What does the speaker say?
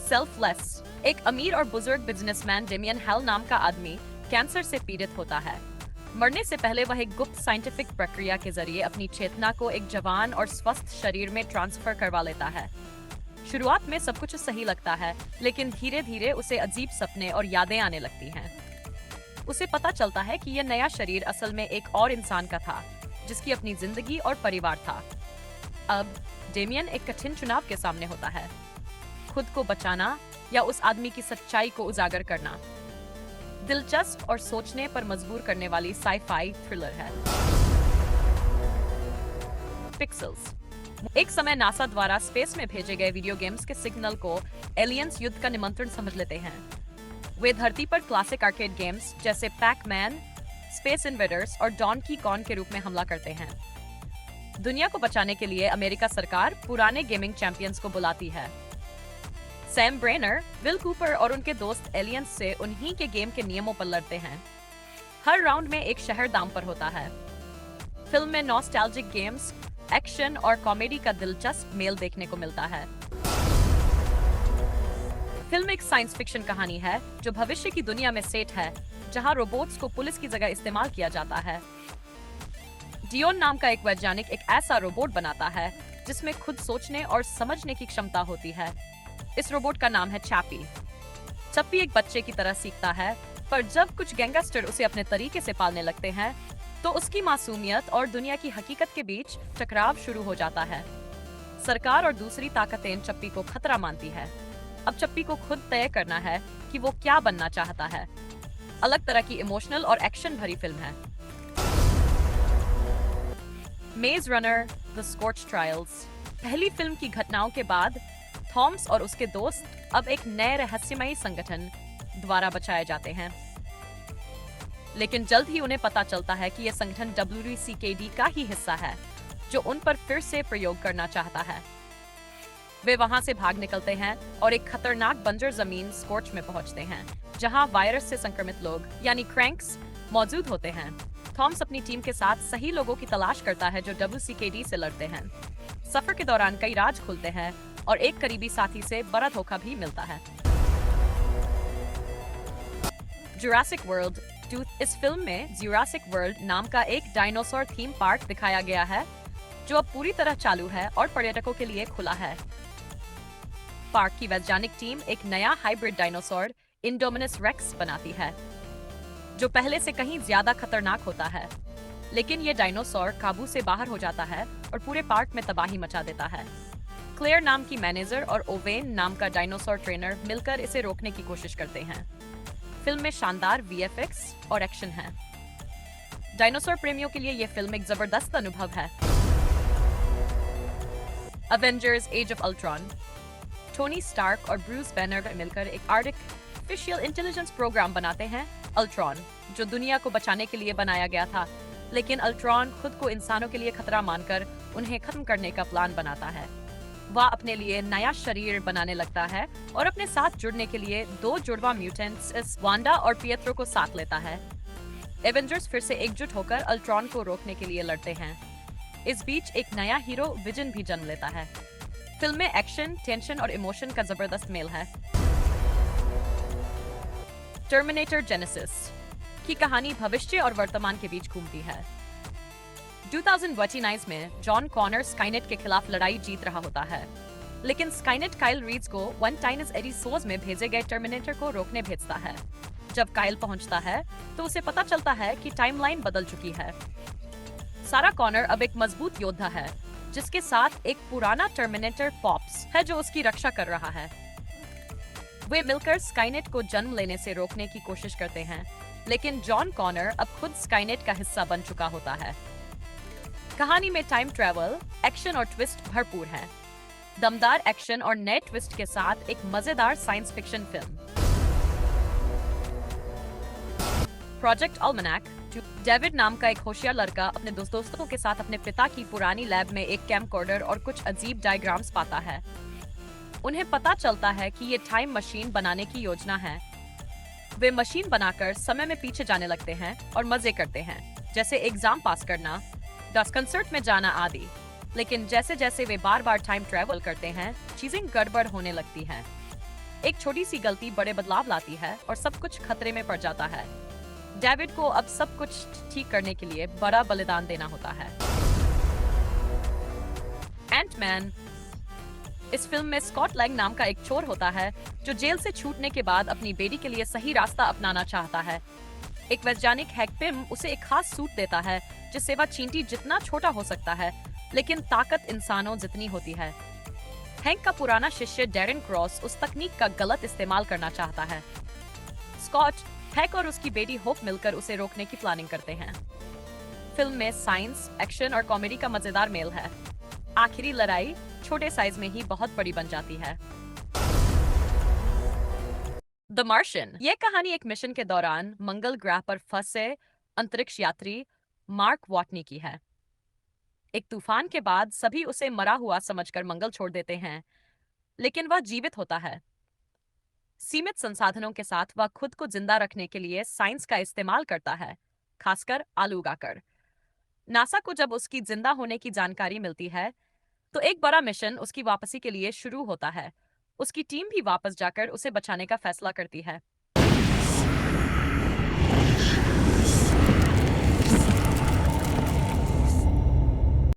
Selfless. एक अमीर और बुजुर्ग बिजनेसमैन डेमियन हेल नाम का आदमी कैंसर से पीड़ित होता है। मरने से पहले वह एक गुप्त साइंटिफिक प्रक्रिया के जरिए अपनी चेतना को एक जवान और स्वस्थ शरीर में ट्रांसफर करवा लेता है। शुरुआत में सब कुछ सही लगता है, लेकिन धीरे धीरे उसे अजीब सपने और यादें आने लगती हैं। उसे पता चलता है कि यह नया शरीर असल में एक और इंसान का था, जिसकी अपनी जिंदगी और परिवार था। अब डेमियन एक कठिन चुनाव के सामने होता है, खुद को बचाना या उस आदमी की सच्चाई को उजागर करना। दिलचस्प और सोचने पर मजबूर करने वाली साई-फाई थ्रिलर है। पिक्सेल्स। एक समय नासा द्वारा स्पेस में भेजे गए वीडियो गेम्स के सिग्नल को एलियंस युद्ध का निमंत्रण समझ लेते हैं। वे धरती पर क्लासिक आर्केड गेम्स जैसे पैक-मैन, स्पेस इन्वेडर्स और डोंकी कॉन्ग के रूप में हमला करते हैं। दुनिया को बचाने के लिए अमेरिका सरकार पुराने गेमिंग चैंपियंस को बुलाती है। सैम ब्रेनर, विल कूपर और उनके दोस्त एलियंस से उन्हीं के गेम के नियमों पर लड़ते हैं। हर राउंड में एक शहर दांव पर होता है। फिल्म में नॉस्टैल्जिक गेम्स, एक्शन और कॉमेडी का दिलचस्प मेल देखने को मिलता है। फिल्म एक साइंस फिक्शन कहानी है जो भविष्य की दुनिया में सेट है, जहां रोबोट्स को पुलिस की जगह इस्तेमाल किया जाता है। डियोन नाम का एक वैज्ञानिक एक ऐसा रोबोट बनाता है जिसमें खुद सोचने और समझने की क्षमता होती है। इस रोबोट का नाम है चैपी। चप्पी एक बच्चे की तरह सीखता है, पर जब कुछ गैंगस्टर उसे अपने तरीके से पालने लगते हैं, तो उसकी मासूमियत और दुनिया की हकीकत के बीच टकराव शुरू हो जाता है। सरकार और दूसरी ताकतें चप्पी को खतरा मानती है। अब चप्पी को खुद तय करना है कि वो क्या बनना चाहता है। अलग तरह की इमोशनल और एक्शन भरी फिल्म है। मेज रनर: द स्कॉर्च ट्रायल्स। पहली फिल्म की घटनाओं के बाद थॉमस और उसके दोस्त अब एक नए रहस्यमयी संगठन द्वारा बचाए जाते हैं, लेकिन जल्द ही उन्हें पता चलता है कि यह संगठन WCKD का ही हिस्सा है, जो उन पर फिर से प्रयोग करना चाहता है। वे वहां से भाग निकलते हैं और एक खतरनाक बंजर जमीन स्कॉर्च में पहुंचते हैं, जहां वायरस से संक्रमित लोग यानी क्रैंक्स मौजूद होते हैं। थॉमस अपनी टीम के साथ सही लोगों की तलाश करता है जो WCKD से लड़ते हैं। सफर के दौरान कई राज खुलते हैं और एक करीबी साथी से बड़ा धोखा भी मिलता है। जुरासिक वर्ल्ड: इस फिल्म में जुरासिक वर्ल्ड नाम का एक डायनासोर थीम पार्क दिखाया गया है, जो अब पूरी तरह चालू है और पर्यटकों के लिए खुला है। पार्क की वैज्ञानिक टीम एक नया हाइब्रिड डायनासोर इंडोमिनस रेक्स बनाती है, जो पहले से कहीं ज्यादा खतरनाक होता है। लेकिन ये डायनासोर काबू से बाहर हो जाता है और पूरे पार्क में तबाही मचा देता है। क्लेयर नाम की मैनेजर और ओवेन नाम का डायनासोर ट्रेनर मिलकर इसे रोकने की कोशिश करते हैं। फिल्म में शानदार VFX और एक्शन है। डायनासोर प्रेमियों के लिए यह फिल्म एक जबरदस्त अनुभव है। Avengers: age of Ultron. Tony Stark और ब्रूस बैनर मिलकर एक आर्टिफिशियल इंटेलिजेंस प्रोग्राम बनाते हैं, अल्ट्रॉन, जो दुनिया को बचाने के लिए बनाया गया था। लेकिन अल्ट्रॉन खुद को इंसानों के लिए खतरा मानकर उन्हें खत्म करने का प्लान बनाता है। वह अपने लिए नया शरीर बनाने लगता है और अपने साथ जुड़ने के लिए 2 जुड़वा म्यूटेंट्स वांडा और पिएट्रो को साथ लेता है। एवेंजर्स फिर से एकजुट होकर अल्ट्रॉन को रोकने के लिए लड़ते हैं। इस बीच एक नया हीरो विजन भी जन्म लेता है। फिल्म में एक्शन, टेंशन और इमोशन का जबरदस्त मेल है। टर्मिनेटर जेनेसिस की कहानी भविष्य और वर्तमान के बीच घूमती है। 2029 में जॉन कॉनर स्काइनेट के खिलाफ लड़ाई जीत रहा होता है, लेकिन स्काइनेट काइल रीड्स को वनटाइनस एडिसोज में भेजे गए टर्मिनेटर को रोकने भेजता है। जब काइल पहुंचता है तो उसे पता चलता है कि टाइमलाइन बदल चुकी है। सारा कॉनर अब एक मजबूत योद्धा है, जिसके साथ एक पुराना टर्मिनेटर पॉप्स है जो उसकी रक्षा कर रहा है। वे मिलकर स्काइनेट को जन्म लेने से रोकने की कोशिश करते हैं, लेकिन जॉन कॉनर अब खुद स्काइनेट का हिस्सा बन चुका होता है। कहानी में टाइम ट्रैवल, एक्शन और ट्विस्ट भरपूर है। दमदार एक्शन और नए ट्विस्ट के साथ एक मजेदार science fiction film. Project almanac. David नाम का एक होशियार लड़का अपने दोस्तों के साथ अपने पिता की पुरानी लैब में एक कैमकॉर्डर और कुछ अजीब डायग्राम्स पाता है। उन्हें पता चलता है कि ये टाइम मशीन बनाने की योजना है। वे मशीन बनाकर समय में पीछे जाने लगते हैं और मजे करते हैं, जैसे एग्जाम पास करना, कंसर्ट में जाना आदि। लेकिन जैसे जैसे वे बार बार टाइम ट्रैवल करते हैं, चीजें गड़बड़ होने लगती हैं। एक छोटी सी गलती बड़े बदलाव लाती है और सब कुछ खतरे में पड़ जाता है। डेविड को अब सब कुछ ठीक करने के लिए बड़ा बलिदान देना होता है। एंटमैन। इस फिल्म में स्कॉट लैंग नाम का एक चोर होता है जो जेल से छूटने के बाद अपनी बेटी के लिए सही रास्ता अपनाना चाहता है। एक वैज्ञानिक हैक पिम उसे एक खास सूट देता है जिससे वह चींटी जितना छोटा हो सकता है, लेकिन ताकत इंसानों जितनी होती है। हैंक का पुराना शिष्य डैरेन क्रॉस उस तकनीक का गलत इस्तेमाल करना चाहता है। स्कॉट, हैक और उसकी बेटी होप मिलकर उसे रोकने की प्लानिंग करते हैं। फिल्म में साइंस, एक्शन और कॉमेडी का मजेदार मेल है। आखिरी लड़ाई छोटे साइज में ही बहुत बड़ी बन जाती है। The Martian. यह कहानी एक मिशन के दौरान मंगल ग्रह पर फंसे अंतरिक्ष यात्री मार्क वाटनी की है। एक तूफान के बाद सभी उसे मरा हुआ समझकर मंगल छोड़ देते हैं, लेकिन वह जीवित होता है। सीमित संसाधनों के साथ वह खुद को जिंदा रखने के लिए साइंस का इस्तेमाल करता है, खासकर आलू उगाकर। नासा को जब उसकी जिंदा होने की जानकारी मिलती है, तो एक बड़ा मिशन उसकी वापसी के लिए शुरू होता है। उसकी टीम भी वापस जाकर उसे बचाने का फैसला करती है।